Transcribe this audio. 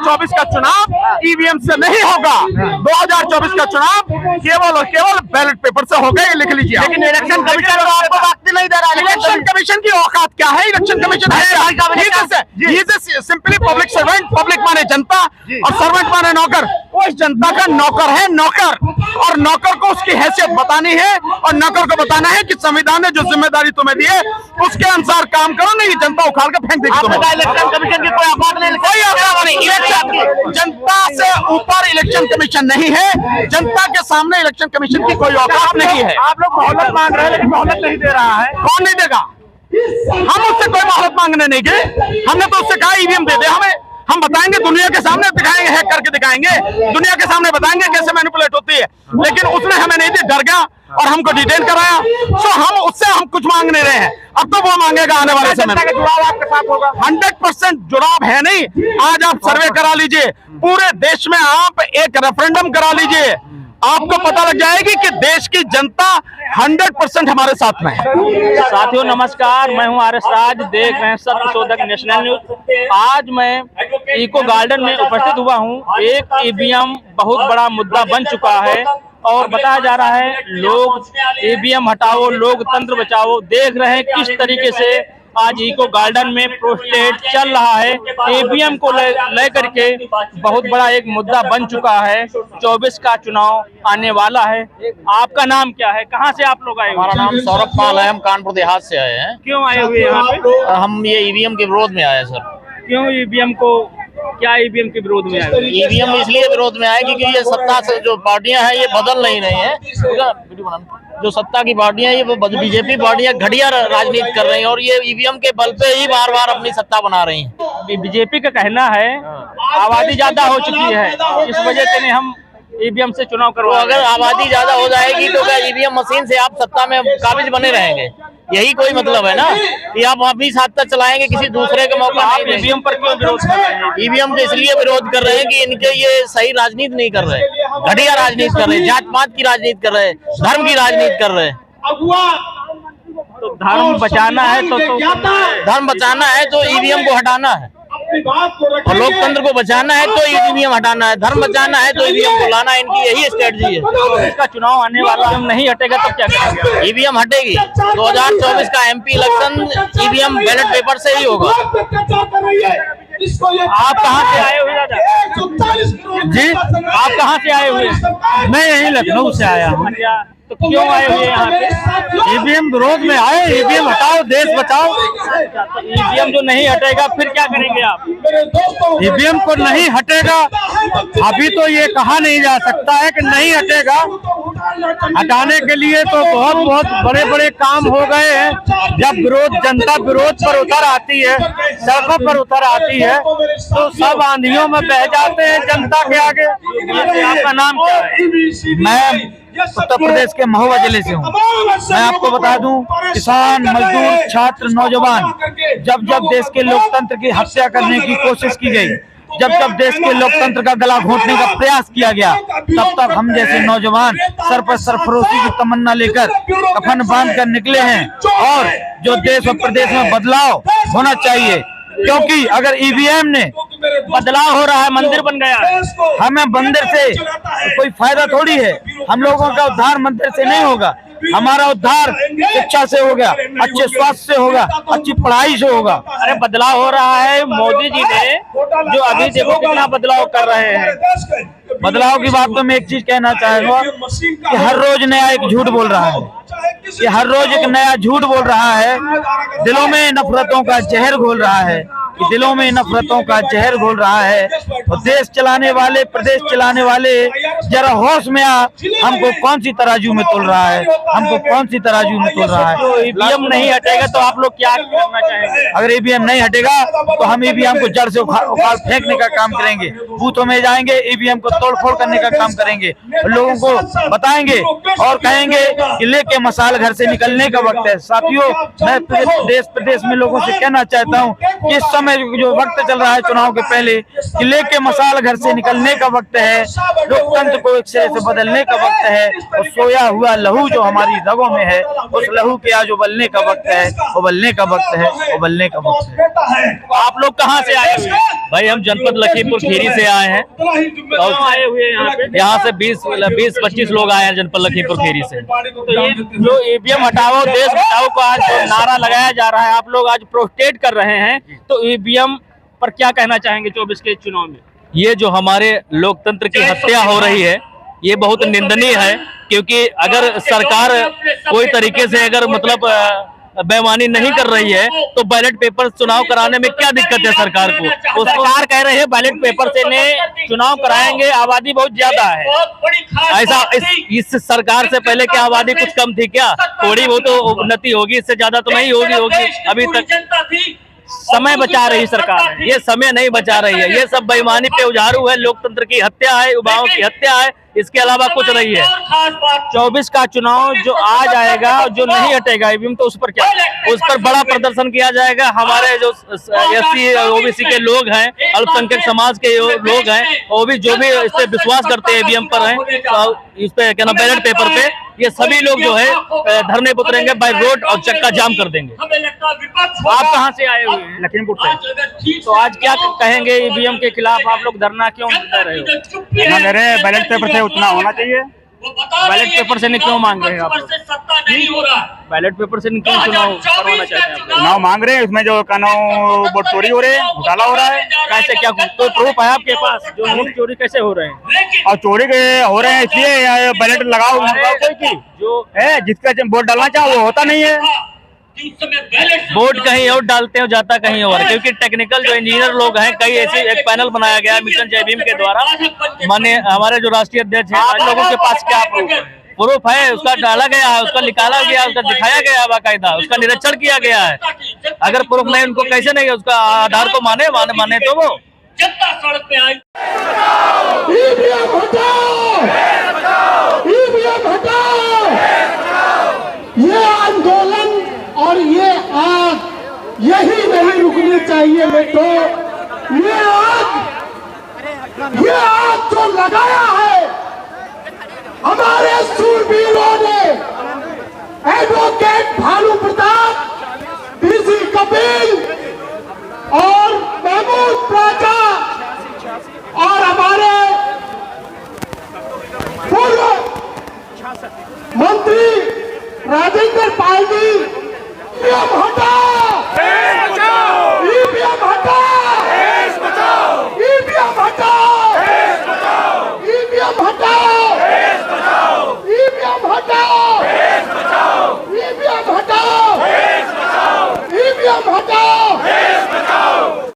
2024 का चुनाव ईवीएम से नहीं होगा। 2024 का चुनाव केवल और केवल बैलेट पेपर से होगा, ये लिख लीजिए। लेकिन इलेक्शन कमीशन तो आपको वक्त नहीं दे रहा। इलेक्शन कमीशन की औकात क्या है? Election commission simply public servant. Public माने जनता और सर्वेंट माने नौकर। वो इस जनता का नौकर है, नौकर। और नौकर को उसकी हैसियत बतानी है और नौकर को बताना है कि संविधान ने जो जिम्मेदारी तुम्हें दी है उसके अनुसार काम करो, नहीं जनता उखाड़ के फेंक देगी तुम्हें। इलेक्शन कमीशन की कोई औकात नहीं, कोई औकात नहीं। इलेक्शन जनता से ऊपर इलेक्शन कमीशन नहीं है। जनता के सामने इलेक्शन कमीशन की कोई औकात नहीं है। आप लोग मोहलत मांग रहे हैं लेकिन मोहलत नहीं दे रहा है। कौन नहीं देगा? हम उससे कोई मोहलत मांगने नहीं गए। हमने तो उससे कहा ईवीएम दे दे हमें, हम बताएंगे, दुनिया के सामने दिखाएंगे, हैक करके दिखाएंगे, दुनिया के सामने बताएंगे कैसे मैनिपुलेट होती है। लेकिन उसने हमें नहीं दी, डर गया और हमको डिटेन कराया। सो हम उससे हम कुछ मांग नहीं रहे हैं, अब तो वो मांगेगा आने वाले समय में। जुड़ाव आपके साथ होगा? 100% जुड़ाव है। नहीं, आज आप सर्वे करा लीजिए, पूरे देश में आप एक रेफरेंडम करा लीजिए, आपको पता लग जाएगी कि देश की जनता 100% हमारे साथ में है। साथियों नमस्कार, मैं हूं आर एस राज, देख रहे हैं सत्य शोधक नेशनल न्यूज। आज मैं इको गार्डन में उपस्थित हुआ हूं। एक ईवीएम बहुत बड़ा मुद्दा बन चुका है और बताया जा रहा है लोग ईवीएम हटाओ, लोकतंत्र बचाओ। देख रहे हैं किस तरीके से आज इको गार्डन में प्रोटेस्ट चल रहा है। ईवीएम को लेकर के बहुत बड़ा एक मुद्दा बन चुका है। 24 का चुनाव आने वाला है। आपका नाम क्या है, कहाँ से आप लोग आए? हमारा नाम सौरभ पाल है, हम कानपुर देहात से आए हैं। क्यों आए हुए यहाँ पे? हम ये ईवीएम के विरोध में आए सर। क्यों ईवीएम को, क्या ईवीएम के विरोध में आए? ईवीएम इसलिए विरोध में आए क्योंकि ये सत्ता से जो पार्टियां हैं ये बदल नहीं रही हैं। जो सत्ता की पार्टियां हैं ये बीजेपी पार्टियां घटिया राजनीति कर रही हैं और ये ईवीएम के बल पे ही बार बार अपनी सत्ता बना रही हैं। बीजेपी का कहना है आबादी ज्यादा हो चुकी है, इस वजह से हम ईवीएम से चुनाव करवा। अगर आबादी ज्यादा हो जाएगी तो क्या ईवीएम मशीन से आप सत्ता में काबिज बने रहेंगे? यही कोई मतलब है ना कि आप अपनी सत्ता चलाएंगे, किसी दूसरे का मौका नहीं देंगे। ईवीएम पर क्यों विरोध कर रहे हैं? ईवीएम को इसलिए विरोध कर रहे हैं कि इनके ये सही राजनीति नहीं कर रहे, घटिया राजनीति कर रहे, जात पात की राजनीति कर रहे, धर्म की राजनीति कर रहे। तो धर्म बचाना है तो धर्म बचाना है तो ईवीएम को हटाना है और लोकतंत्र को बचाना है तो ईवीएम हटाना है। धर्म बचाना है तो ईवीएम को लाना है, इनकी यही स्ट्रेटजी है। इसका चुनाव आने वाला हम नहीं हटेगा तो क्या करेंगे? ईवीएम हटेगी। 2024 का MP election EVM ballot paper से ही होगा। आप कहाँ से आए हुए दादा जी? आप कहाँ से आए हुए? मैं यही लखनऊ से आया हूँ। तो क्यों आए हुए यहाँ पे? ईवीएम विरोध में आए, ईवीएम हटाओ, देश बचाओ। तो ईवीएम जो नहीं हटेगा फिर क्या करेंगे आप? ईवीएम को नहीं हटेगा, अभी तो ये कहा नहीं जा सकता है कि नहीं हटेगा। हटाने के लिए तो बहुत बहुत बड़े बड़े काम हो गए हैं। जब जनता विरोध पर उतर आती है, सड़कों पर उतर आती है, तो सब आंधियों में बह जाते हैं जनता के आगे। आपका नाम क्या है? मैं उत्तर प्रदेश के महुआ जिले से हूँ। मैं आपको बता दूं, किसान, मजदूर, छात्र, नौजवान, जब जब देश के लोकतंत्र की हत्या करने की कोशिश की गई, जब जब देश के लोकतंत्र का गला घोंटने का प्रयास किया गया, तब तक हम जैसे नौजवान सर पर सरफरोशी की तमन्ना लेकर कफन बांध कर निकले हैं। और जो देश और प्रदेश में बदलाव होना चाहिए, क्योंकि अगर ईवीएम ने बदलाव हो रहा है, मंदिर बन गया है, हमें मंदिर से कोई फायदा थोड़ी है। हम लोगों का उद्धार मंदिर से नहीं होगा, हमारा उद्धार शिक्षा से होगा, अच्छे स्वास्थ्य से होगा, अच्छी पढ़ाई से होगा। अरे बदलाव हो रहा है, मोदी जी ने जो अभी देखो कितना बदलाव कर रहे हैं। बदलाव की बात तो मैं एक चीज कहना चाहूंगा कि हर रोज नया एक झूठ बोल रहा है, ये हर रोज एक नया झूठ बोल रहा है, दिलों में नफरतों का जहर घोल रहा है, दिलों में नफरतों का जहर घोल रहा है। और देश चलाने वाले, प्रदेश चलाने वाले, जरा होश में आ, हमको कौन सी तराजू में तोल रहा है, हमको कौन सी तराजू में तोल रहा है। तो ईवीएम नहीं हटेगा तो आप लोग क्या करना चाहेंगे? अगर ईवीएम नहीं हटेगा तो हम ईवीएम को जड़ से उखाड़ फेंकने का काम करेंगे, बूथों में जाएंगे, ईवीएम को तोड़फोड़ करने का काम करेंगे, लोगों को बताएंगे और कहेंगे कि लेके मसाल घर से निकलने का वक्त है। साथियों, मैं देश प्रदेश में लोगों से कहना चाहता हूँ कि इस समय समय जो वक्त चल रहा है चुनाव के पहले कि लेके मसाल घर से निकलने का वक्त है, लोकतंत्र को एक सिरे से बदलने का वक्त है, और सोया हुआ लहू जो हमारी रगों में है उस लहू के आज उबलने का वक्त है, उबलने का वक्त है, उबलने का वक्त है। आप लोग कहाँ से आए हुए हैं? भाई हम जनपद लखीमपुर खीरी से आए हैं क्यों आए हुए हैं यहाँ पे? यहाँ से 20-25 लोग आए हैं जनपद लखीमपुर खीरी से। तो ये जो ईवीएम हटाओ देश बचाओ का आज जो नारा लगाया जा रहा है, आप लोग आज प्रोटेस्ट कर रहे हैं, तो ईवीएम पर क्या कहना चाहेंगे 24 के चुनाव में? ये जो हमारे लोकतंत्र की हत्या हो रही है ये बहुत निंदनीय है, क्योंकि अगर सरकार कोई तरीके से अगर मतलब बेईमानी नहीं कर रही है तो बैलेट पेपर चुनाव कराने में क्या दिक्कत है सरकार को? वो सरकार कह रहे हैं बैलेट पेपर से ने चुनाव कराएंगे, आबादी बहुत ज्यादा है। ऐसा इस सरकार से पहले क्या आबादी कुछ कम थी क्या? थोड़ी बहुत तो उन्नति होगी, इससे ज्यादा तो नहीं होगी अभी तक। समय बचा रही सरकार है। ये समय नहीं बचा रही है, ये सब बेईमानी पे उजारू है, लोकतंत्र की हत्या है, युवाओं की हत्या है, इसके अलावा कुछ नहीं है। 24 का चुनाव जो आ जाएगा, जो नहीं हटेगा ईवीएम, तो उस पर क्या? उस पर बड़ा प्रदर्शन किया जाएगा। हमारे जो SC OBC के लोग हैं, अल्पसंख्यक समाज के लोग हैं, वो भी जो भी इस पे विश्वास करते हैं ईवीएम पर हैं, इस पे क्या नाम बैलेट पेपर पे, ये सभी लोग जो है धरने पर उतरेंगे, बाय रोड और चक्का जाम कर देंगे। आप कहाँ से आए हुए हैं? लखीमपुर से। तो आज क्या कहेंगे ईवीएम के खिलाफ? आप लोग धरना क्यों दे रहे हो? ना मेरे बैलेट पेपर से उतना होना चाहिए। बैलेट पेपर से क्यों मांग रहे हैं आप लोग? बैलेट पेपर से क्यों चुनाव करवाना चाहते हैं आप लोग? चुनाव मांग रहे हैं, इसमें जो कानून वोट चोरी हो रहे हैं, घोटाला हो रहा है। कैसे, क्या कोई प्रूफ है आपके पास जो वोट चोरी कैसे हो रहे हैं? और चोरी के हो रहे हैं इसलिए बैलेट लगाओ कोई की जो है, जिसका वोट डालना चाहो वो होता नहीं है। वोट कहीं और डालते हो, जाता कहीं और, क्योंकि टेक्निकल जो इंजीनियर लोग हैं, कई ऐसे एक पैनल बनाया गया है मिशन जय भीम के द्वारा। माने हमारे जो राष्ट्रीय अध्यक्ष हैं, आप लोगों के पास क्या प्रूफ है? प्रूफ है, उसका डाला गया है, उसका निकाला गया, उसका दिखाया गया है, बाकायदा उसका निरीक्षण किया गया है। अगर प्रूफ नहीं, उनको कैसे नहीं, उसका आधार को माने तो वो जनता सड़क पे आई। ये आंदोलन और ये आग यही नहीं रुकनी चाहिए बेटो। ये आग जो लगाया है हमारे सूरवीरों ने, एडवोकेट भानु प्रताप, DC कपिल और महमूद राजा और हमारे पूर्व मंत्री राजेंद्र पाल जी, ईवीएम हटाओ।